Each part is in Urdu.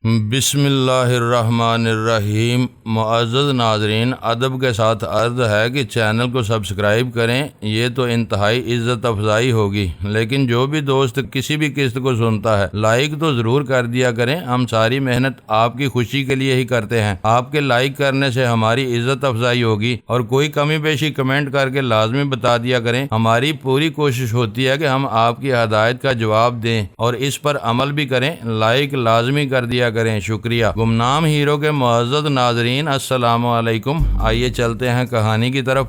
بسم اللہ الرحمن الرحیم۔ معزز ناظرین، ادب کے ساتھ عرض ہے کہ چینل کو سبسکرائب کریں، یہ تو انتہائی عزت افزائی ہوگی، لیکن جو بھی دوست کسی بھی قسط کو سنتا ہے لائک تو ضرور کر دیا کریں۔ ہم ساری محنت آپ کی خوشی کے لیے ہی کرتے ہیں، آپ کے لائک کرنے سے ہماری عزت افزائی ہوگی، اور کوئی کمی بیشی کمنٹ کر کے لازمی بتا دیا کریں۔ ہماری پوری کوشش ہوتی ہے کہ ہم آپ کی ہدایت کا جواب دیں اور اس پر عمل بھی کریں۔ لائک لازمی کر دیا کریں، شکریہ۔ گمنام ہیرو کے معزز ناظرین، السلام علیکم۔ آئیے چلتے ہیں کہانی کی طرف۔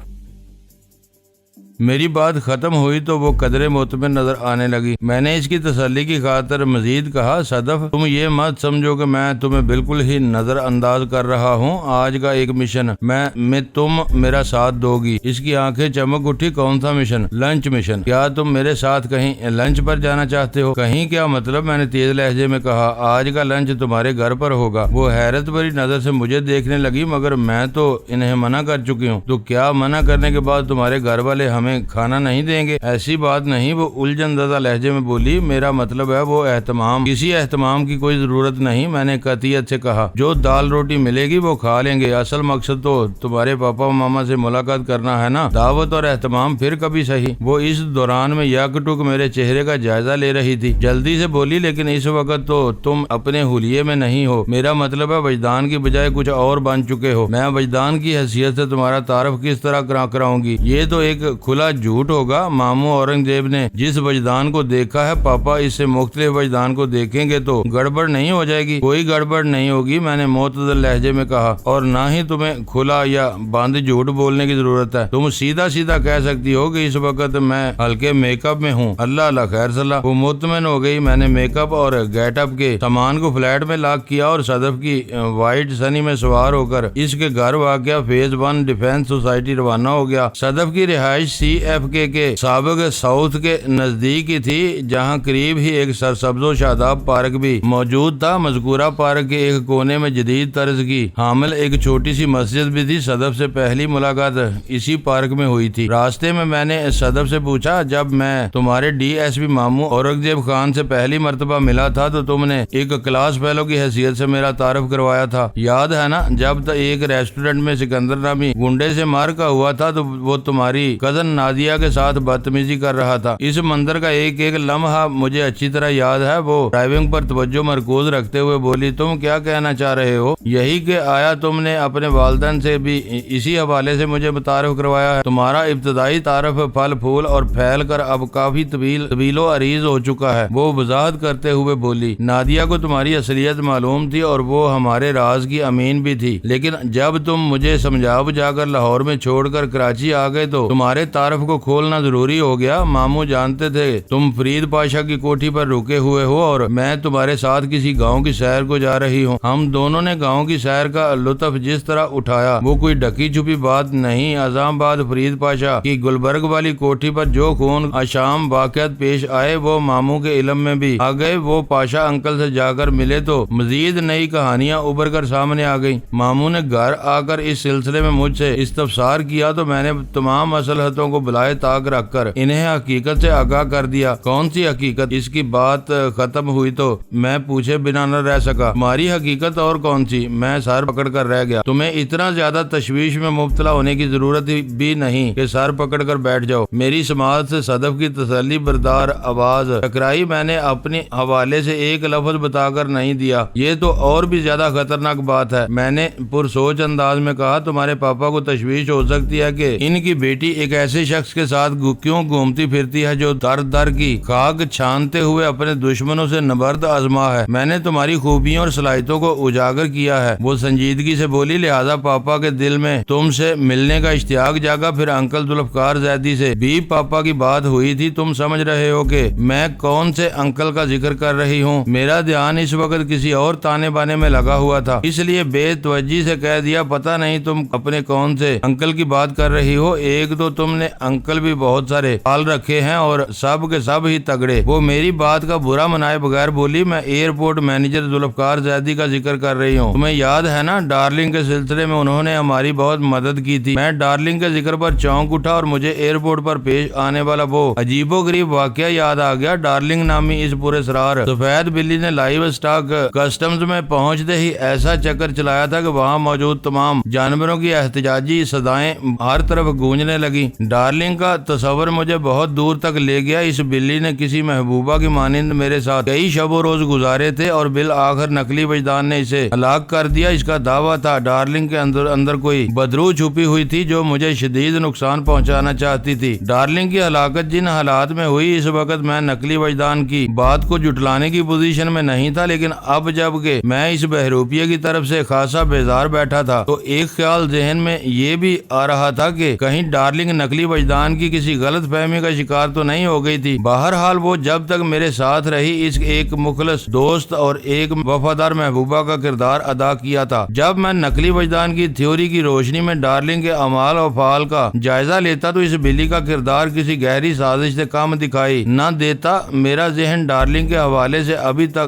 میری بات ختم ہوئی تو وہ قدرے مطمئن نظر آنے لگی۔ میں نے اس کی تسلی کی خاطر مزید کہا، صدف تم یہ مت سمجھو کہ میں تمہیں بالکل ہی نظر انداز کر رہا ہوں۔ آج کا ایک مشن میں تم میرا ساتھ دو گی۔ اس کی آنکھیں چمک اٹھی۔ کون سا مشن؟ Lunch mission. کیا تم میرے ساتھ کہیں لنچ پر جانا چاہتے ہو؟ کہیں کیا مطلب؟ میں نے تیز لہجے میں کہا۔ آج کا لنچ تمہارے گھر پر ہوگا۔ وہ حیرت بھری نظر سے مجھے دیکھنے لگی، مگر میں تو انہیں منع کر چکی ہوں۔ تو کیا منع کرنے کے بعد تمہارے گھر والے ہمیں کھانا نہیں دیں گے؟ ایسی بات نہیں، وہ الجھن زدہ لہجے میں بولی۔ میرا مطلب ہے وہ اہتمام، کسی اہتمام کی کوئی ضرورت نہیں، میں نے قطعیت سے کہا۔ جو دال روٹی ملے گی وہ کھا لیں گے، اصل مقصد تو تمہارے پاپا ماما سے ملاقات کرنا ہے نا۔ دعوت اور اہتمام پھر کبھی صحیح۔ وہ اس دوران میں یک ٹک میرے چہرے کا جائزہ لے رہی تھی۔ جلدی سے بولی، لیکن اس وقت تو تم اپنے حلیے میں نہیں ہو۔ میرا مطلب ہے وجدان کی بجائے کچھ اور بن چکے ہو۔ میں وجدان کی حیثیت سے تمہارا تعارف کس طرح کراؤں گی؟ یہ تو ایک کھلا جھوٹ ہوگا۔ ماموں اورنگزیب نے جس وجدان کو دیکھا ہے، پاپا اس سے مختلف وجدان کو دیکھیں گے تو گڑبڑ نہیں ہو جائے گی؟ کوئی گڑبڑ نہیں ہوگی، میں نے معتدل لہجے میں کہا، اور نہ ہی تمہیں کھلا یا بند جھوٹ بولنے کی ضرورت ہے۔ تم سیدھا سیدھا کہہ سکتی ہو کہ اس وقت میں ہلکے میک اپ میں ہوں۔ اللہ خیر صلاح۔ وہ مطمئن ہو گئی۔ میں نے میک اپ اور گیٹ اپ کے سامان کو فلیٹ میں لاک کیا اور صدف کی وائٹ سنی میں سوار ہو کر اس کے گھر واقع فیز 1 ڈیفینس سوسائٹی روانہ ہو گیا۔ صدف کی رہائش CFK کے سابق ساؤتھ کے نزدیک ہی تھی، جہاں قریب ہی ایک سرسبز و شاداب پارک بھی موجود تھا۔ مذکورہ پارک کے ایک کونے میں جدید طرز کی حامل ایک چھوٹی سی مسجد بھی تھی۔ صدف سے پہلی ملاقات اسی پارک میں ہوئی تھی۔ راستے میں نے صدف سے پوچھا، جب میں تمہارے DSP ماموں اورنگزیب خان سے پہلی مرتبہ ملا تھا تو تم نے ایک کلاس فیلو کی حیثیت سے میرا تعارف کروایا تھا، یاد ہے نا؟ جب ایک ریسٹورنٹ میں سکندر نامی گنڈے سے مار کا ہوا تھا تو وہ تمہاری کزن نادیہ کے ساتھ بدتمیزی کر رہا تھا۔ اس منظر کا ایک ایک لمحہ مجھے اچھی طرح یاد ہے۔ وہ ڈرائیونگ پر توجہ مرکوز رکھتے ہوئے بولی، تم کیا کہنا چاہ رہے ہو؟ یہی کہ آیا تم نے اپنے والدین سے بھی اسی حوالے سے مجھے متعارف کروایا ہے؟ تمہارا ابتدائی تعارف پھل پھول اور پھیل کر اب کافی طویل و عریض ہو چکا ہے، وہ وضاحت کرتے ہوئے بولی۔ نادیہ کو تمہاری اصلیت معلوم تھی اور وہ ہمارے راز کی امین بھی تھی، لیکن جب تم مجھے سمجھا بجھا کر لاہور میں چھوڑ کر کراچی آ گئے تو تمہارے تعارف کو کھولنا ضروری ہو گیا۔ ماموں جانتے تھے تم فرید پاشا کی کوٹھی پر رکے ہوئے ہو اور میں تمہارے ساتھ کسی گاؤں کی سیر کو جا رہی ہوں۔ ہم دونوں نے گاؤں کی سیر کا لطف جس طرح اٹھایا وہ کوئی ڈکی چھپی بات نہیں۔ اعظم آباد فرید پاشا کی گلبرگ والی کوٹھی پر جو خون اشام واقعات پیش آئے وہ ماموں کے علم میں بھی آ گئے۔ وہ پاشا انکل سے جا کر ملے تو مزید نئی کہانیاں ابھر کر سامنے آ گئی۔ ماموں نے گھر آ کر اس سلسلے میں مجھ سے استفسار کیا تو میں نے تمام مصلحتوں کو بلائے طاق رکھ کر انہیں حقیقت سے آگاہ کر دیا۔ کون سی حقیقت؟ اس کی بات ختم ہوئی تو میں پوچھے بنا نہ رہ سکا۔ تمہاری حقیقت اور کون سی؟ میں سر پکڑ کر رہ گیا۔ تمہیں اتنا زیادہ تشویش میں مبتلا ہونے کی ضرورت بھی نہیں کہ سر پکڑ کر بیٹھ جاؤ۔ میری سماعت سے صدف کی تسلی بردار آواز ٹکرائی۔ میں نے اپنے حوالے سے ایک لفظ بتا کر نہیں دیا۔ یہ تو اور بھی زیادہ خطرناک بات ہے، میں نے پرسوچ انداز میں کہا۔ تمہارے پاپا کو تشویش ہو سکتی ہے کہ ان کی بیٹی ایک ایسے شخص کے ساتھ کیوں گھومتی پھرتی ہے جو در در کی خاک چھانتے ہوئے اپنے دشمنوں سے نبرد آزما ہے۔ میں نے تمہاری خوبیوں اور صلاحیتوں کو اجاگر کیا ہے، وہ سنجیدگی سے بولی، لہذا پاپا کے دل میں تم سے ملنے کا اشتیاق جاگا۔ پھر انکل ذوالفقار زیدی سے بھی پاپا کی بات ہوئی تھی۔ تم سمجھ رہے ہو کہ میں کون سے انکل کا ذکر کر رہی ہوں؟ میرا دھیان اس وقت کسی اور تانے بانے میں لگا ہوا تھا، اس لیے بے توجہی سے کہہ دیا، پتہ نہیں تم اپنے کون سے انکل کی بات کر رہی ہو۔ ایک تو تم نے نے انکل بھی بہت سارے پال رکھے ہیں اور سب کے سب ہی تگڑے۔ وہ میری بات کا برا منائے بغیر بولی، میں ایئرپورٹ مینیجر ذوالفقار زیدی کا ذکر کر رہی ہوں۔ تمہیں یاد ہے نا، ڈارلنگ کے سلسلے میں انہوں نے ہماری بہت مدد کی تھی۔ میں ڈارلنگ کے ذکر پر چونک اٹھا اور مجھے ایئرپورٹ پر پیش آنے والا وہ عجیب و غریب واقعہ یاد آ گیا۔ ڈارلنگ نامی اس پراسرار سفید بلی نے لائیو اسٹاک کسٹمز میں پہنچتے ہی ایسا چکر چلایا تھا کہ وہاں موجود تمام جانوروں کی احتجاجی صدائیں ہر طرف گونجنے لگی۔ ڈارلنگ کا تصور مجھے بہت دور تک لے گیا۔ اس بلی نے کسی محبوبہ کی مانند میرے ساتھ کئی شب و روز گزارے تھے اور بالآخر نقلی وجدان نے اسے ہلاک کر دیا۔ اس کا دعویٰ تھا ڈارلنگ کے اندر کوئی بدروح چھپی ہوئی تھی جو مجھے شدید نقصان پہنچانا چاہتی تھی۔ ڈارلنگ کی ہلاکت جن حالات میں ہوئی، اس وقت میں نقلی وجدان کی بات کو جھٹلانے کی پوزیشن میں نہیں تھا، لیکن اب جب کہ میں اس بہروپیے کی طرف سے خاصا بیزار بیٹھا تھا تو ایک خیال ذہن میں یہ بھی آ رہا تھا کہ کہیں ڈارلنگ نقلی وجدان کی کسی غلط فہمی کا شکار تو نہیں ہو گئی تھی۔ بہرحال وہ جب تک میرے ساتھ رہی اس ایک مخلص دوست اور ایک وفادار محبوبہ کا کردار ادا کیا تھا۔ جب میں نقلی وجدان کی تھیوری کی روشنی میں ڈارلنگ کے اعمال و افعال کا جائزہ لیتا تو اس بلی کا کردار کسی گہری سازش سے کم دکھائی نہ دیتا۔ میرا ذہن ڈارلنگ کے حوالے سے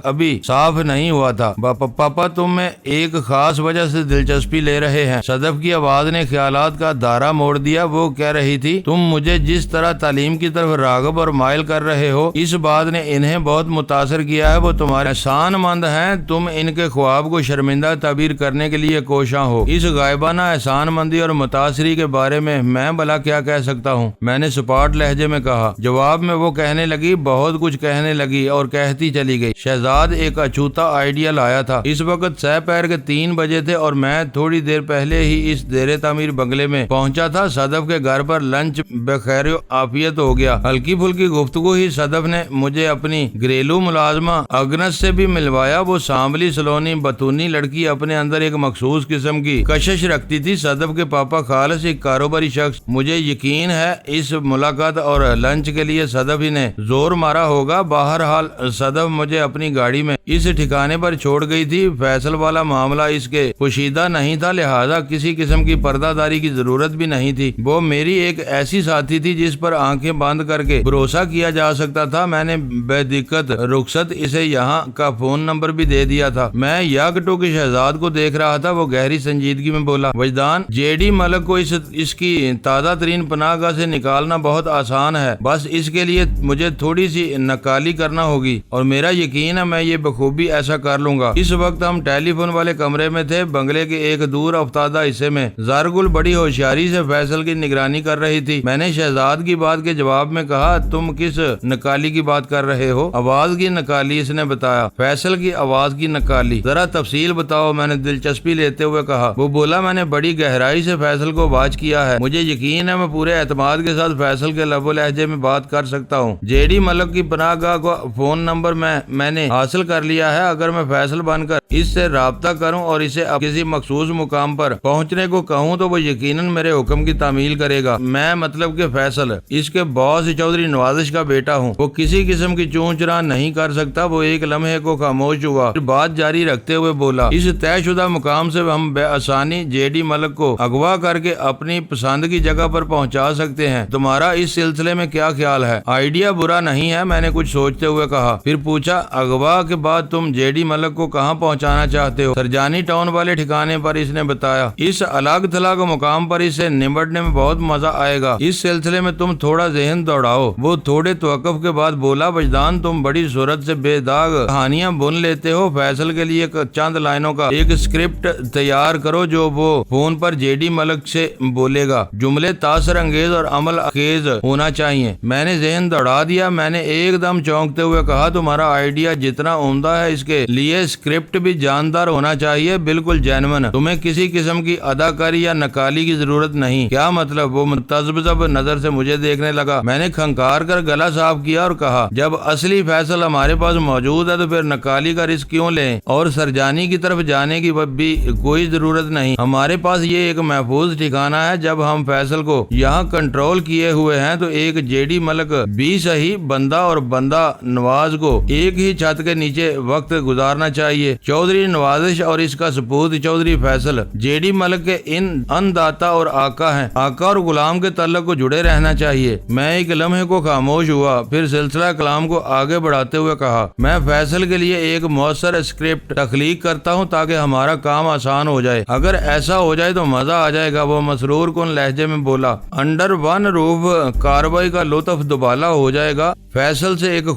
ابھی صاف نہیں ہوا تھا۔ پاپا تم میں ایک خاص وجہ سے دلچسپی لے رہے ہیں۔ صدف کی آواز نے خیالات کا دائرہ موڑ دیا۔ وہ کہہ رہی تھی تم مجھے جس طرح تعلیم کی طرف راغب اور مائل کر رہے ہو، اس بات نے انہیں بہت متاثر کیا ہے۔ وہ تمہارے احسان مند ہیں، تم ان کے خواب کو شرمندہ تعبیر کرنے کے لیے کوشاں ہو۔ اس غائبانہ احسان مندی اور متاثری کے بارے میں بھلا کیا کہہ سکتا ہوں، میں نے سپاٹ لہجے میں کہا۔ جواب میں وہ کہنے لگی، بہت کچھ کہنے لگی اور کہتی چلی گئی۔ شہزاد ایک اچھوتا آئیڈیا لایا تھا۔ اس وقت سہ پیر کے 3 بجے تھے اور میں تھوڑی دیر پہلے ہی اس زیر تعمیر بنگلے میں پہنچا تھا۔ صدف کے گھر پر لنچ بخیر عافیت ہو گیا۔ ہلکی پھلکی گفتگو ہی صدف نے مجھے اپنی گھریلو ملازمہ اگنس سے بھی ملوایا۔ وہ سانبلی سلونی بتونی لڑکی اپنے اندر ایک مخصوص قسم کی کشش رکھتی تھی۔ صدف کے پاپا خالص ایک کاروباری شخص، مجھے یقین ہے اس ملاقات اور لنچ کے لیے صدف ہی نے زور مارا ہوگا۔ بہرحال صدف مجھے اپنی گاڑی میں اس ٹھکانے پر چھوڑ گئی تھی۔ فیصل والا معاملہ اس کے پوشیدہ نہیں تھا، لہذا کسی قسم کی پردہ داری کی ضرورت بھی نہیں تھی۔ وہ میری ایک ایسی ساتھی تھی جس پر آنکھیں بند کر کے بھروسہ کیا جا سکتا تھا۔ میں نے بے دقت رخصت اسے یہاں کا فون نمبر بھی دے دیا تھا۔ میں یاکٹو کے شہزاد کو دیکھ رہا تھا۔ وہ گہری سنجیدگی میں بولا، وجدان جے ڈی ملک کو اس کی تازہ ترین پناہ گاہ سے نکالنا بہت آسان ہے، بس اس کے لیے مجھے تھوڑی سی نکالی کرنا ہوگی اور میرا یقین ہے میں یہ بخوبی ایسا کر لوں گا۔ اس وقت ہم ٹیلی فون والے کمرے میں تھے۔ بنگلے کے ایک دور افتادہ حصے میں زارگل بڑی ہوشیاری سے فیصل کی نگرانی کر رہی تھی۔ میں نے شہزاد کی بات کے جواب میں کہا، تم کس نکالی کی بات کر رہے ہو؟ آواز کی نکالی، اس نے بتایا۔ فیصل کی آواز کی نکالی؟ ذرا تفصیل بتاؤ، میں نے دلچسپی لیتے ہوئے کہا۔ وہ بولا، میں نے بڑی گہرائی سے فیصل کو واچ کیا ہے، مجھے یقین ہے میں پورے اعتماد کے ساتھ فیصل کے لب و لہجے میں بات کر سکتا ہوں۔ جے ڈی ملک کی پناہ گاہ کا فون نمبر میں نے حاصل کر لیا ہے۔ اگر میں فیصل بن کر اس سے رابطہ کروں اور اسے کسی مخصوص مقام پر پہنچنے کو کہوں تو وہ یقیناً میرے حکم کی تعمیل کرے گا۔ میں مطلب کہ فیصل اس کے باس چودھری نوازش کا بیٹا ہوں، وہ کسی قسم کی چون چرا نہیں کر سکتا۔ وہ ایک لمحے کو خاموش ہوا، پھر بات جاری رکھتے ہوئے بولا، اس طے شدہ مقام سے ہم بے آسانی جے ڈی ملک کو اغوا کر کے اپنی پسند کی جگہ پر پہنچا سکتے ہیں۔ تمہارا اس سلسلے میں کیا خیال ہے؟ آئیڈیا برا نہیں ہے، میں نے کچھ سوچتے ہوئے کہا۔ پھر پوچھا، اغوا کے بعد تم جے ڈی ملک کو کہاں پہنچانا چاہتے ہو؟ سرجانی ٹاؤن والے ٹھکانے پر، اس نے بتایا۔ اس الگ تھلگ مقام پر اسے نمٹنے میں بہت مزہ آئے گا۔ اس سلسلے میں تم تھوڑا ذہن دوڑاؤ۔ وہ تھوڑے توقف کے بعد بولا، وجدان تم بڑی صورت سے بے داغ کہانیاں بن لیتے ہو۔ فیصل کے لیے چند لائنوں کا ایک اسکرپٹ تیار کرو جو وہ فون پر جے ڈی ملک سے بولے گا۔ جملے تاثر انگیز اور عمل خیز ہونا چاہیے۔ میں نے ذہن دوڑا دیا۔ میں نے ایک دم چونکتے ہوئے کہا، تمہارا آئیڈیا جتنا عمدہ ہے اس کے لیے اسکرپٹ بھی جاندار ہونا چاہیے، بالکل جینون۔ تمہیں کسی قسم کی اداکاری یا نکالی کی ضرورت نہیں۔ کیا مطلب؟ وہ متذبذب نظر سے مجھے دیکھنے لگا۔ میں نے کھنکار کر گلا صاف کیا اور کہا، جب اصلی فیصل ہمارے پاس موجود ہے تو پھر نکالی کا رسک کیوں لیں؟ اور سرجانی کی طرف جانے کی بھی کوئی ضرورت نہیں۔ ہمارے پاس یہ ایک محفوظ ٹھکانہ ہے۔ جب ہم فیصل کو یہاں کنٹرول کیے ہوئے ہیں تو ایک جے ڈی ملک بھی صحیح، بندہ اور بندہ نواز کو ایک ہی چھت کے نیچے وقت گزارنا چاہیے۔ چودھری نوازش اور اس کا سپوت چودھری فیصل جے ڈی ملک کے ان داتا اور آقا ہیں۔ آقا اور غلام کے کے تعلق کو جڑے رہنا چاہیے۔ میں ایک لمحے کو خاموش ہوا، پھر سلسلہ کلام کو آگے بڑھاتے ہوئے کہا، میں فیصل کے لیے ایک مؤثر اسکرپٹ تخلیق کرتا ہوں تاکہ ہمارا کام آسان ہو جائے۔ اگر ایسا ہو جائے تو مزہ آ جائے گا، وہ مسرور کن لہجے میں بولا۔ انڈر ون روف کارروائی کا لطف دوبالا ہو جائے گا۔ فیصل سے ایک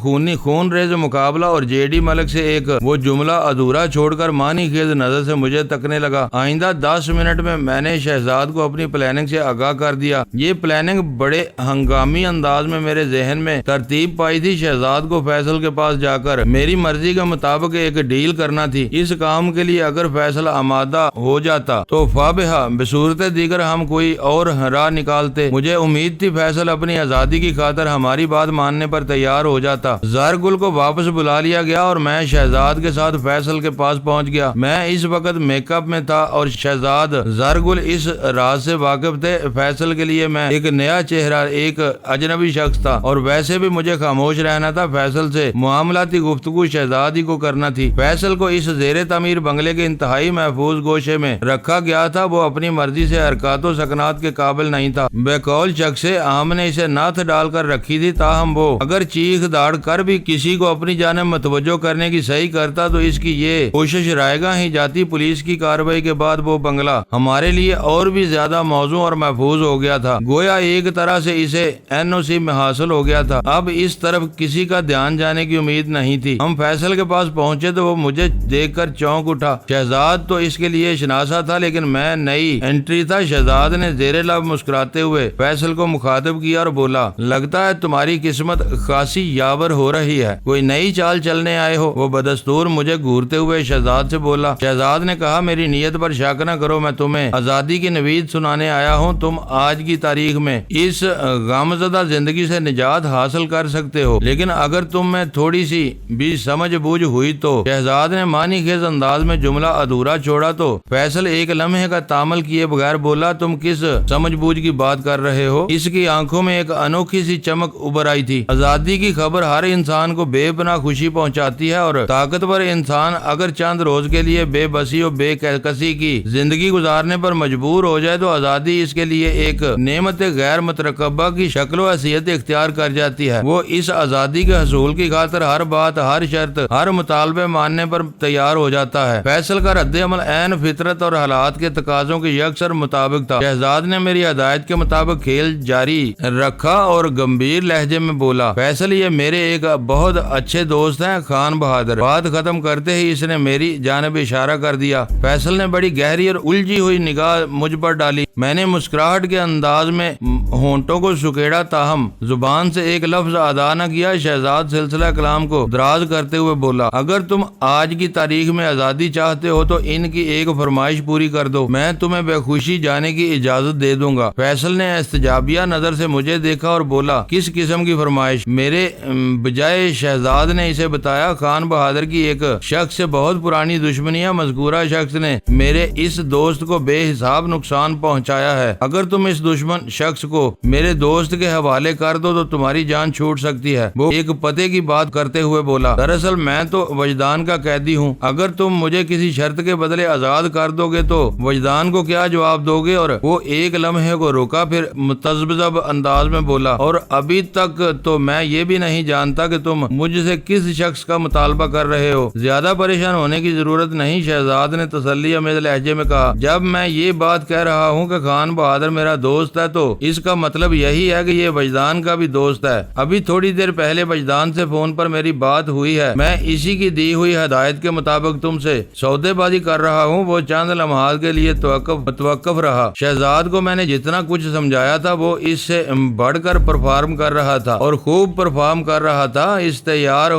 خون ریز مقابلہ اور جے ڈی ملک سے ایک وہ جملہ ادھورا چھوڑ کر معنی خیز نظر سے مجھے تکنے لگا۔ آئندہ 10 منٹ میں نے شہزاد کو اپنی پلاننگ سے آگاہ کر دیا۔ یہ پلاننگ بڑے ہنگامی انداز میں میرے ذہن میں ترتیب پائی تھی۔ شہزاد کو فیصل کے پاس جا کر میری مرضی کے مطابق ایک ڈیل کرنا تھی۔ اس کام کے لیے اگر فیصل آمادہ ہو جاتا تو فابہا، بصورت دیگر ہم کوئی اور راہ نکالتے۔ مجھے امید تھی فیصل اپنی آزادی کی خاطر ہماری بات ماننے پر تیار ہو جاتا۔ زرگل کو واپس بلا لیا گیا اور میں شہزاد کے ساتھ فیصل کے پاس پہنچ گیا۔ میں اس وقت میک اپ میں تھا اور شہزاد زرگل اس راز سے واقف تھے۔ فیصل کے لیے میں ایک نیا چہرہ، ایک اجنبی شخص تھا، اور ویسے بھی مجھے خاموش رہنا تھا۔ فیصل سے معاملاتی گفتگو شہزاد ہی کو کرنا تھی۔ فیصل کو اس زیر تعمیر بنگلے کے انتہائی محفوظ گوشے میں رکھا گیا تھا۔ وہ اپنی مرضی سے حرکات و سکنات کے قابل نہیں تھا۔ بقول شخص ہم نے اسے ناتھ ڈال کر رکھی تھی، تاہم وہ اگر چیخ داڑ کر بھی کسی کو اپنی جانب متوجہ کرنے کی صحیح کرتا تو اس کی یہ کوشش رائے گاہ ہی جاتی۔ پولیس کی کارروائی کے بعد وہ بنگلہ ہمارے لیے اور بھی زیادہ موزوں اور محفوظ ہو گیا تھا، گویا ایک طرح سے اسے NOC میں حاصل ہو گیا تھا۔ اب اس طرف کسی کا دھیان جانے کی امید نہیں تھی۔ ہم فیصل کے پاس پہنچے تو وہ مجھے دیکھ کر چونک اٹھا۔ شہزاد تو اس کے لیے شناسا تھا، لیکن میں نئی انٹری تھا۔ شہزاد نے زیر لب مسکراتے ہوئے فیصل کو مخاطب کیا اور بولا، لگتا ہے تمہاری قسمت خاصی یاور ہو رہی ہے، کوئی نئی چال چلنے آئے ہو؟ وہ بدستور مجھے گھورتے ہوئے شہزاد سے بولا۔ شہزاد نے کہا، میری نیت پر شک نہ کرو، میں تمہیں آزادی کی نوید سنانے آیا ہوں۔ تم آج کی تاریخ میں اس غمزدہ زندگی سے نجات حاصل کر سکتے ہو، لیکن اگر تم میں تھوڑی سی بھی سمجھ بوجھ ہوئی تو۔ شہزاد نے معنی خیز انداز میں جملہ ادھورا چھوڑا تو فیصل ایک لمحے کا تامل کیے بغیر بولا، تم کس سمجھ بوجھ کی بات کر رہے ہو؟ اس کی آنکھوں میں ایک انوکھی سی چمک ابھر آئی تھی۔ آزادی کی خبر ہر انسان کو بے پناہ خوشی پہنچاتی ہے، اور طاقتور انسان اگر چند روز کے لیے بے بسی اور بے کسی کی زندگی گزارنے پر مجبور ہو جائے تو آزادی اس کے لیے ایک نعمت غیر مترقبہ کی شکل و حیثیت اختیار کر جاتی ہے۔ وہ اس آزادی کے حصول کی خاطر ہر بات، ہر شرط، ہر مطالبے ماننے پر تیار ہو جاتا ہے۔ فیصل کا رد عمل عین فطرت اور حالات کے تقاضوں کے یکسر مطابق تھا۔ شہزاد نے میری ہدایت کے مطابق کھیل جاری رکھا اور گمبھیر لہجے میں بولا، فیصل یہ میرے ایک بہت اچھے دوست ہیں، خان بہادر۔ بات ختم کرتے ہی اس نے میری جانب اشارہ کر دیا۔ فیصل نے بڑی گہری اور الجھی ہوئی نگاہ مجھ پر ڈالی۔ میں نے مسکراہٹ کے انداز میں ہونٹوں کو سکیڑا، تاہم زبان سے ایک لفظ ادا نہ کیا۔ شہزاد سلسلہ کلام کو دراز کرتے ہوئے بولا، اگر تم آج کی تاریخ میں آزادی چاہتے ہو تو ان کی ایک فرمائش پوری کر دو، میں تمہیں بے خوشی جانے کی اجازت دے دوں گا۔ فیصل نے استجابیہ نظر سے مجھے دیکھا اور بولا، کس قسم کی فرمائش؟ میرے بجائے شہزاد نے اسے بتایا، خان بہادر کی ایک شخص سے بہت پرانی دشمنی ہے۔ مذکورہ شخص نے میرے اس دوست کو بے حساب نقصان پہنچایا ہے۔ اگر تم اس دشمن شخص کو میرے دوست کے حوالے کر دو تو تمہاری جان چھوٹ سکتی ہے۔ وہ ایک پتے کی بات کرتے ہوئے بولا، دراصل میں تو وجدان کا قیدی ہوں، اگر تم مجھے کسی شرط کے بدلے آزاد کر دو گے تو وجدان کو کیا جواب دو گے؟ اور وہ ایک لمحے کو روکا، پھر متذبذب انداز میں بولا، اور ابھی تک تو میں یہ بھی نہیں جانتا کہ تم مجھ سے کس شخص کا مطالبہ کر رہے ہو۔ زیادہ پریشان ہونے کی ضرورت نہیں، شہزاد نے تسلی آمیز لہجے میں کہا۔ جب میں یہ بات کہہ رہا ہوں کہ خان بہادر میرا دوست ہے تو اس کا مطلب یہی ہے کہ یہ وجدان کا بھی دوست ہے۔ ابھی تھوڑی دیر پہلے وجدان سے فون پر میری بات ہوئی ہے، میں اسی کی دی ہوئی ہدایت کے مطابق تم سے سودے بازی کر رہا ہوں۔ وہ چند لمحات کے لیے متوقف رہا۔ شہزاد کو میں نے جتنا کچھ سمجھایا تھا وہ اس سے بڑھ کر پرفارم کر رہا تھا اور خوب پرفارم کر رہا تھا۔ اس تیار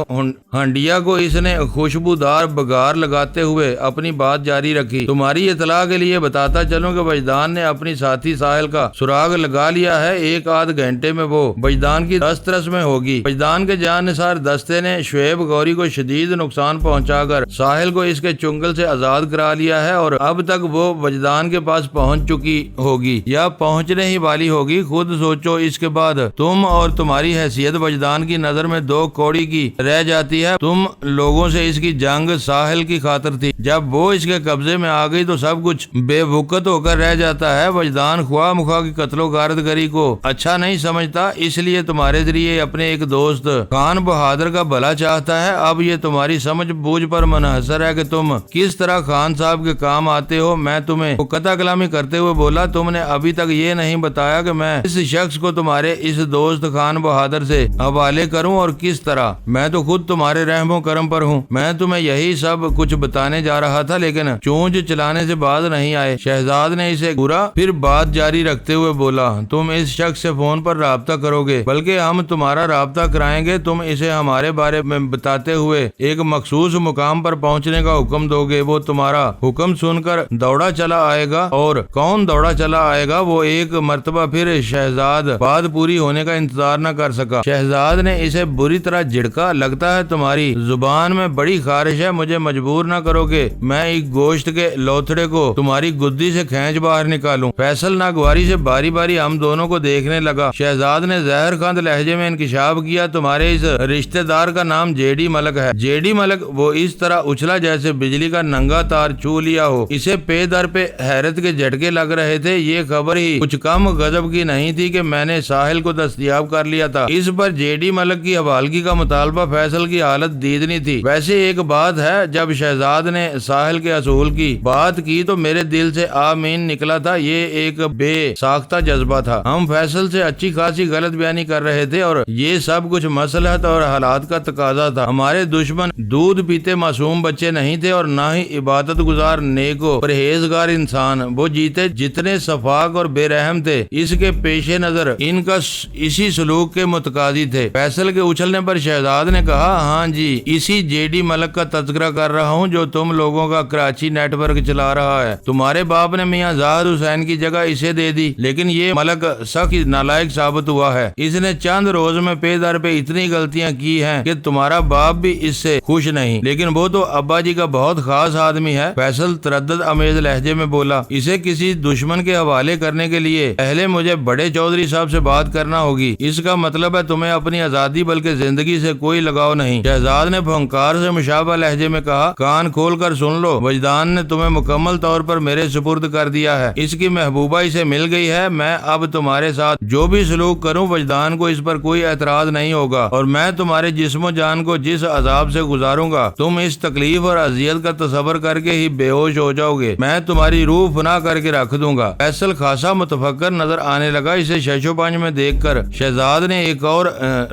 ہنڈیا کو اس نے خوشبودار بگار لگاتے ہوئے اپنی بات جاری رکھی۔ تمہاری اطلاع کے لیے بتاتا چلوں کہ وجدان نے اپنی ساتھی ساحل کا سراغ لگا لیا ہے۔ 1 آدھ گھنٹے میں وہ وجدان کی دسترس میں ہوگی۔ وجدان کے جانثار دستے نے شعیب غوری کو شدید نقصان پہنچا کر ساحل کو اس کے چنگل سے آزاد کرا لیا ہے، اور اب تک وہ وجدان کے پاس پہنچ چکی ہوگی یا پہنچنے ہی والی ہوگی۔ خود سوچو، اس کے بعد تم اور تمہاری حیثیت وجدان کی نظر میں 2 کوڑی کی رہ جاتی ہے۔ تم لوگوں سے اس کی جنگ ساحل کی خاطر تھی، جب وہ اس کے قبضے میں آ گئی تو سب کچھ بے وقت ہو کر رہ جاتا ہے۔ وجدان خواہ مخواہ کی قتل و غارتگری کو اچھا نہیں سمجھتا، اس لیے تمہارے ذریعے اپنے ایک دوست خان بہادر کا بھلا چاہتا ہے۔ اب یہ تمہاری سمجھ بوجھ پر منحصر ہے کہ تم کس طرح خان صاحب کے کام آتے ہو۔ میں تمہیں قطع کلامی کرتے ہوئے بولا، تم نے ابھی تک یہ نہیں بتایا کہ میں اس شخص کو تمہارے اس دوست خان بہادر سے حوالے کروں اور کس طرح۔ میں تو خود تمہارے رحم و کرم پر ہوں۔ میں تمہیں یہی سب کچھ بتانے جا رہا تھا لیکن چونچ چلانے سے باز نہیں آئے۔ شہزاد نے اسے گھورا، پھر بات جاری رکھتے ہوئے بولا، تم اس شخص سے فون پر رابطہ کرو گے، بلکہ ہم تمہارا رابطہ کرائیں گے۔ تم اسے ہمارے بارے میں بتاتے ہوئے ایک مخصوص مقام پر پہنچنے کا حکم دو گے۔ وہ تمہارا حکم سن کر دوڑا چلا آئے گا۔ اور کون دوڑا چلا آئے گا؟ وہ ایک مرتبہ پھر شہزاد بات پوری ہونے کا انتظار نہ کر سکا۔ شہزاد نے اسے بری طرح جھڑکا، لگتا ہے تمہاری زبان میں بڑی خارش ہے، مجھے مجبور نہ کرو کہ میں ایک گوشت کے لوتھڑے کو تمہاری گدی سے کھینچ باہر نکالوں۔ فیصل ناگواری سے باری باری ہم دونوں کو دیکھنے لگا۔ شہزاد نے زہر خند لہجے میں انکشاف کیا، تمہارے اس رشتہ دار کا نام جے ڈی ملک ہے۔ جے ڈی ملک؟ وہ اس طرح اچھلا جیسے بجلی کا ننگا تار چھو لیا ہو۔ اسے پے در پہ حیرت کے جھٹکے لگ رہے تھے۔ یہ خبر ہی کچھ کم غضب کی نہیں تھی کہ میں نے ساحل کو دستیاب کر لیا تھا۔ اس پر جے ڈی ملک کی حوالگی کا مطالبہ فیصل کی حالت دیدنی تھی۔ ویسے ایک بات ہے، جب شہزاد نے ساحل کے اصول کی بات کی تو میرے دل سے آمین نکلا تھا۔ یہ ایک بے ساختہ جذبہ تھا۔ ہم فیصل سے اچھی خاصی غلط بیانی کر رہے تھے اور یہ سب کچھ مصلحت اور حالات کا تقاضا تھا۔ ہمارے دشمن دودھ پیتے معصوم بچے نہیں تھے اور نہ ہی عبادت گزار نیک و پرہیزگار انسان۔ وہ جیتے جتنے شفاق اور بے رحم تھے، اس کے پیش نظر ان کا اسی سلوک کے متقاضی تھے۔ فیصل کے اچھلنے پر شہزاد نے کہا، ہاں جی، اسی جے ڈی ملک کا تذکرہ کر رہا ہوں جو تم لوگوں کا کراچی نیٹ ورک چلا رہا ہے۔ تمہارے باپ نے میاں ظاہر حسین کی جگہ اسے دے دی، لیکن یہ ملک سخت نالائق ثابت ہوا ہے۔ اس نے چند روز میں پے در پہ اتنی غلطیاں کی ہیں کہ تمہارا باپ بھی اس سے خوش نہیں، لیکن وہ تو ابا جی کا بہت خاص آدمی ہے۔ فیصل تردد امیز لہجے میں بولا، اسے کسی دشمن کے حوالے کرنے کے لیے پہلے مجھے بڑے چودھری صاحب سے بات کرنا ہوگی۔ اس کا مطلب ہے تمہیں اپنی آزادی بلکہ زندگی سے کوئی لگاؤ نہیں۔ شہزاد نے پھنکار سے مشابہ لہجے میں کہا، کان کھول کر سن لو، وجدان نے تمہیں مکمل طور پر میرے سپرد کر دیا ہے۔ اس کی محبوبہ اسے مل گئی ہے۔ میں اب تمہارے ساتھ جو بھی سلوک کروں وجدان کو اس پر کوئی اعتراض نہیں ہوگا، اور میں تمہارے جسم و جان کو جس عذاب سے گزاروں گا تم اس تکلیف اور اذیت کا تصور کر کے ہی بے ہوش ہو جاؤ گے۔ میں تمہاری روح فنا کر کے رکھ دوں گا۔ فیصل خاصا متفکر نظر آنے لگا۔ اسے شش و پنج میں دیکھ کر شہزاد نے ایک اور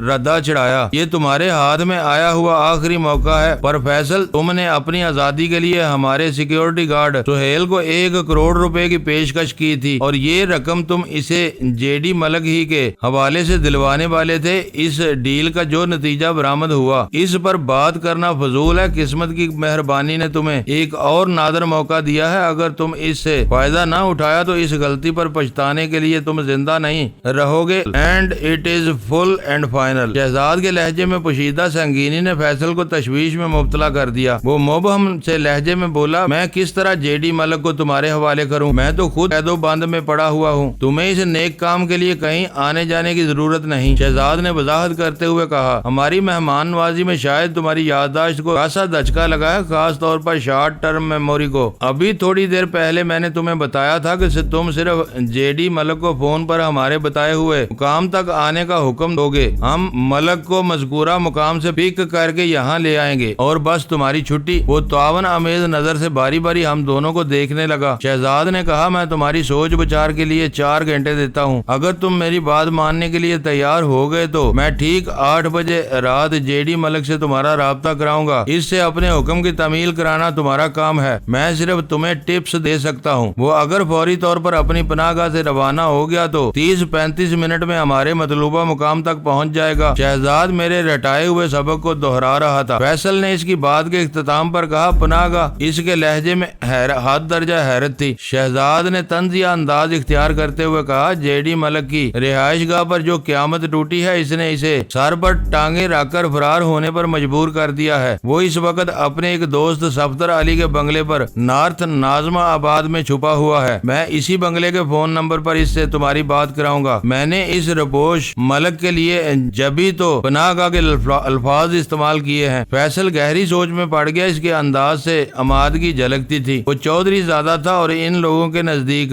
ردا چڑھایا، یہ تمہارے ہاتھ میں آیا ہوا آخری موقع ہے۔ پر فیصل، تم نے اپنی آزادی کے لیے ہمارے سیکیورٹی گارڈ سہیل کو 1 کروڑ روپے کی پیشکش کی تھی، اور یہ رقم تم اسے جے ڈی ملک ہی کے حوالے سے دلوانے والے تھے۔ اس ڈیل کا جو نتیجہ برآمد ہوا اس پر بات کرنا فضول ہے۔ قسمت کی مہربانی نے تمہیں ایک اور نادر موقع دیا ہے۔ اگر تم اس سے فائدہ نہ اٹھایا تو اس غلطی پر پچھتانے کے لیے تم زندہ نہیں رہو گے۔ And it is full and final. Shahzad کے لہجے میں پوشیدہ سنگینی نے فیصل کو تشویش میں مبتلا کر دیا۔ وہ مبہم سے لہجے میں بولا، میں کس طرح جے ڈی ملک کو تمہارے حوالے کروں؟ میں تو خود قید و بند میں پڑا ہوا ہوں۔ تمہیں اس نیک کام کے لیے کہیں آنے جانے کی ضرورت نہیں۔ شہزاد نے وضاحت کرتے ہوئے کہا، ہماری مہمان نوازی میں شاید تمہاری یادداشت کو خاصا دھچکا لگا ہے، خاص طور پر شارٹ ٹرم میموری کو۔ ابھی تھوڑی دیر پہلے میں نے تمہیں بتایا تھا کہ تم صرف جے ڈی ملک کو فون پر ہمارے بتائے ہوئے مقام تک آنے کا حکم دو گے۔ ہم ملک کو مذکورہ مقام سے پک کر کے یہاں لے آئیں گے اور بس تمہاری چھٹی۔ وہ تعاون آمیز نظر سے باری باری ہم دونوں کو دیکھنے لگا۔ شہزاد نے کہا، میں تمہاری سوچ بچار کے لیے 4 گھنٹے دیتا ہوں۔ اگر تم میری بات ماننے کے لیے تیار ہو گئے تو میں ٹھیک 8 بجے رات جے ڈی ملک سے تمہارا رابطہ کراؤں گا۔ اس سے اپنے حکم کی تعمیل کرانا تمہارا کام ہے، میں صرف تمہیں ٹپس دے سکتا ہوں۔ وہ اگر فوری طور پر اپنی پناہ گاہ سے روانہ ہو گیا تو 30-35 منٹ میں ہمارے مطلوبہ مقام تک پہنچ جائے گا۔ شہزاد میرے رٹائے ہوئے سبق کو دہرا رہا تھا۔ فیصل نے اس کی بات کے اختتام پر کہا، پناہ گاہ؟ اس کے لہجے میں حد درجہ حیرت تھی۔ شہزاد نے طنزیہ انداز اختیار کرتے ہوئے کہا، جے ڈی ملک کی رہائش گاہ پر جو قیامت ٹوٹی ہے اس نے اسے سر پر ٹانگیں رکھ کر فرار ہونے پر مجبور کر دیا ہے۔ وہ اس وقت اپنے ایک دوست صفدر علی کے بنگلے پر نارتھ نازمہ آباد میں چھپا ہوا ہے۔ میں اسی بنگلے کے فون نمبر پر اس سے تمہاری بات کراؤں گا۔ میں نے اس رپوش ملک کے لیے جبھی تو پناہ گاہ کے الفاظ استعمال کیے ہیں۔ فیصل گہری سوچ میں پڑ گیا۔ اس کے انداز سے امادگی جھلکتی تھی۔ وہ چودھری زادہ تھا اور ان لوگوں کے نزدیک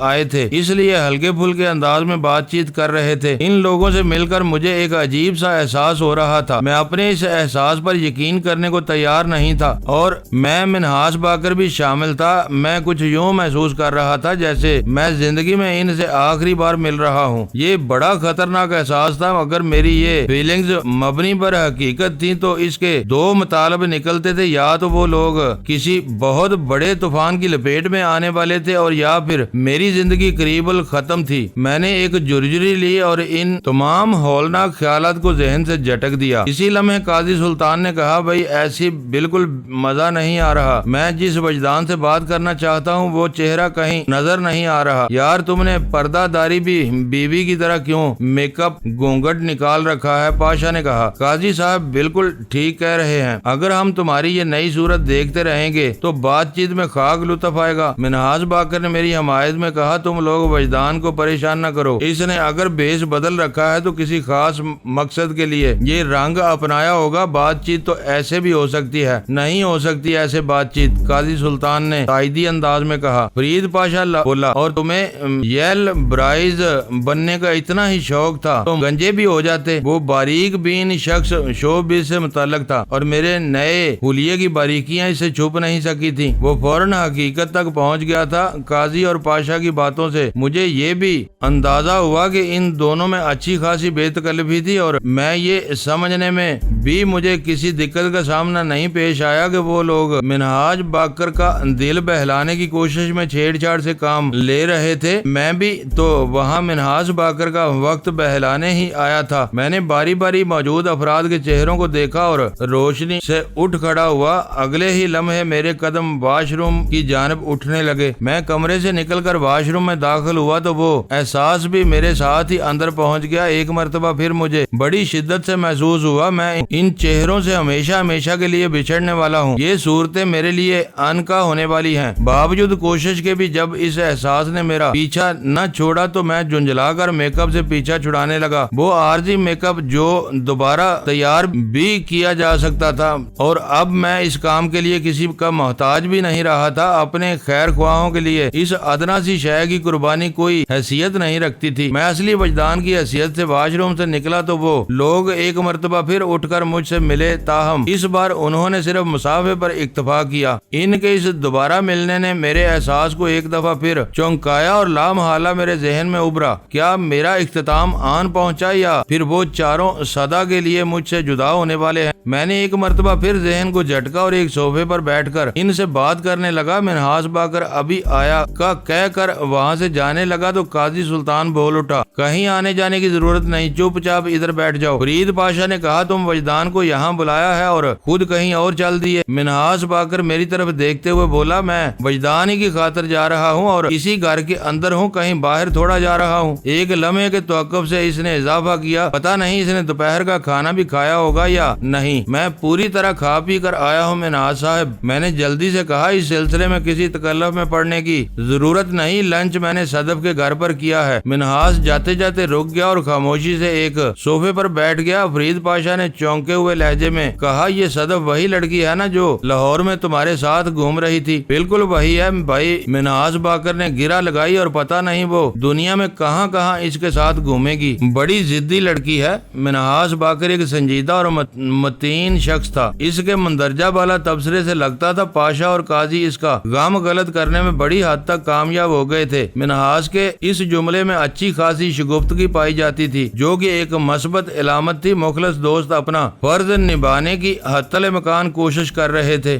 آئے تھے، اس لیے ہلکے پھلکے انداز میں بات چیت کر رہے تھے۔ ان لوگوں سے مل کر مجھے ایک عجیب سا احساس ہو رہا تھا۔ میں اپنے اس احساس پر یقین کرنے کو تیار نہیں تھا، اور میں منہاس باقر بھی شامل تھا۔ میں کچھ یوں محسوس کر رہا تھا جیسے میں زندگی میں ان سے آخری بار مل رہا ہوں۔ یہ بڑا خطرناک احساس تھا۔ اگر میری یہ فیلنگز مبنی پر حقیقت تھی تو اس کے دو مطالب نکلتے تھے، یا تو وہ لوگ کسی بہت بڑے طوفان کی لپیٹ میں آنے والے تھے، اور یا پھر میری زندگی قریب الختم تھی۔ میں نے ایک جرجری لی اور ان تمام ہولناک خیالات کو ذہن سے جھٹک دیا۔ اسی لمحے قاضی سلطان نے کہا، بھائی ایسی بالکل مزہ نہیں آ رہا۔ میں جس وجدان سے بات کرنا چاہتا ہوں وہ چہرہ کہیں نظر نہیں آ رہا۔ یار تم نے پردہ داری بھی بیوی کی طرح کیوں میک اپ گونگٹ نکال رکھا ہے؟ پاشا نے کہا۔ قاضی صاحب بالکل ٹھیک کہہ رہے ہیں، اگر ہم تمہاری یہ نئی صورت دیکھتے رہیں گے تو بات چیت میں خاک لطف آئے گا۔ منہاس باقر نے میری حمایت میں کہا، تم لوگ وجدان کو پریشان نہ کرو، اس نے اگر بیس بدل رکھا ہے تو کسی خاص مقصد کے لیے یہ رنگ اپنایا ہوگا۔ بات چیت تو ایسے بھی ہو سکتی ہے، نہیں ہو سکتی ایسے بات چیت، قاضی سلطان نے تائیدی انداز میں کہا۔ فرید پاشا بولا، اور تمہیں یل برائز بننے کا اتنا ہی شوق تھا تم گنجے بھی ہو جاتے۔ وہ باریک بین شخص شو بیس سے متعلق تھا، اور میرے نئے حلیے کی باریکیاں اسے چھپ نہیں سکی تھی۔ وہ فوراً حقیقت تک پہنچ گیا تھا۔ قاضی اور پاشا کی باتوں سے مجھے یہ بھی اندازہ ہوا کہ ان دونوں میں اچھی خاصی بے تکلفی تھی، اور میں یہ سمجھنے میں بھی مجھے کسی دقت کا سامنا نہیں پیش آیا کہ وہ لوگ منہاج باقر کا دل بہلانے کی کوشش میں چھیڑ چھاڑ سے کام لے رہے تھے۔ میں بھی تو وہاں منہاج باقر کا وقت بہلانے ہی آیا تھا۔ میں نے باری باری موجود افراد کے چہروں کو دیکھا اور روشنی سے اٹھ کھڑا ہوا۔ اگلے ہی لمحے میرے قدم واش روم کی جانب اٹھنے لگے۔ میں کمرے سے نکل کر واش روم میں داخل ہوا تو وہ احساس بھی میرے ساتھ ہی اندر پہنچ گیا۔ ایک مرتبہ پھر مجھے بڑی شدت سے محسوس ہوا میں ان چہروں سے ہمیشہ ہمیشہ کے لیے بچھڑنے والا ہوں۔ یہ صورتیں میرے لیے انکا ہونے والی ہیں۔ باوجود کوشش کے بھی جب اس احساس نے میرا پیچھا نہ چھوڑا تو میں جھنجھلا کر میک اپ سے پیچھا چھڑانے لگا۔ وہ عارضی میک اپ جو دوبارہ تیار بھی کیا جا سکتا تھا، اور اب میں اس کام کے لیے کسی کا محتاج بھی نہیں رہا تھا۔ اپنے خیر خواہوں کے لیے اس ادنا سی شے کی قربانی کوئی حیثیت نہیں رکھتی تھی۔ میں اصلی وجدان کی حیثیت سے واش روم سے نکلا تو وہ لوگ ایک مرتبہ پھر اٹھ کر مجھ سے ملے، تاہم اس بار انہوں نے صرف مسافے پر اکتفا کیا۔ ان کے اس دوبارہ ملنے نے میرے احساس کو ایک دفعہ پھر چونکایا اور لامحالہ میرے ذہن میں ابھرا، کیا میرا اختتام آن پہنچا یا پھر وہ چاروں سدا کے لیے مجھ سے جدا ہونے والے ہیں؟ میں نے ایک مرتبہ پھر ذہن کو جھٹکا اور ایک صوفے پر بیٹھ کر ان سے بات کرنے لگا۔ منہاس باقر ابھی آیا کا کہہ کر وہاں سے جانے لگا تو قاضی سلطان بول اٹھا، کہیں آنے جانے کی ضرورت نہیں، چپ چاپ ادھر بیٹھ جاؤ۔ فرید پاشا نے کہا، تم وجدان کو یہاں بلایا ہے اور خود کہیں اور چل دیے۔ منہاس باقر میری طرف دیکھتے ہوئے بولا، میں وجدان ہی کی خاطر جا رہا ہوں اور اسی گھر کے اندر ہوں، کہیں باہر تھوڑا جا رہا ہوں۔ ایک لمحے کے توقف سے اس نے اضافہ کیا، پتہ نہیں اس نے دوپہر کا کھانا بھی کھایا ہوگا یا نہیں۔ میں پوری طرح کھا پی کر آیا ہوں منہاس صاحب، میں نے جلدی سے کہا، اس سلسلے میں کسی تکلف میں پڑنے کی ضرورت نہیں، لنچ میں نے صدف کے گھر پر کیا ہے۔ منہاس جاتے جاتے رک گیا اور خاموشی سے ایک صوفے پر بیٹھ گیا۔ فرید پاشا نے چونکے ہوئے لہجے میں کہا، یہ صدف وہی لڑکی ہے نا جو لاہور میں تمہارے ساتھ گھوم رہی تھی؟ بالکل وہی ہے بھائی، منہاس باقر نے گرا لگائی، اور پتہ نہیں وہ دنیا میں کہاں کہاں اس کے ساتھ گھومے گی، بڑی ضدی لڑکی ہے۔ منہاس باقر ایک سنجیدہ اور متین شخص تھا۔ اس کے مندرجہ بالا تبصرے سے لگتا تھا پاشا اور قاضی اس کا غم غلط کرنے میں بڑی حد تک کامیاب ہو گئے تھے۔ منہاس کے اس جملے میں اچھی خاصی شگفتگی پائی جاتی تھی، جو کہ ایک مثبت علامت تھی۔ مخلص دوست اپنا فرض نبھانے کی حتی الامکان کوشش کر رہے تھے۔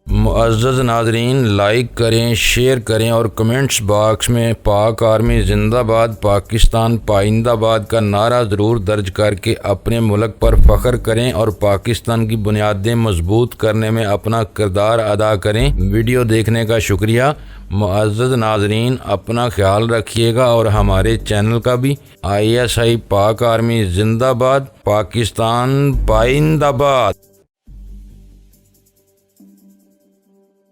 معزز ناظرین، لائک کریں، شیئر کریں اور کمنٹس باکس میں پاک آرمی زندہ باد، پاکستان پائندہ باد کا نعرہ ضرور درج کر کے اپنے ملک پر فخر کریں اور پاکستان کی بنیادیں مضبوط کرنے میں اپنا کردار ادا کریں۔ ویڈیو دیکھنے کا شکریہ۔ معزز ناظرین، اپنا خیال رکھیے گا اور ہمارے چینل کا بھی۔ ISI پاک آرمی زندہ باد، پاکستان پائندہ باد۔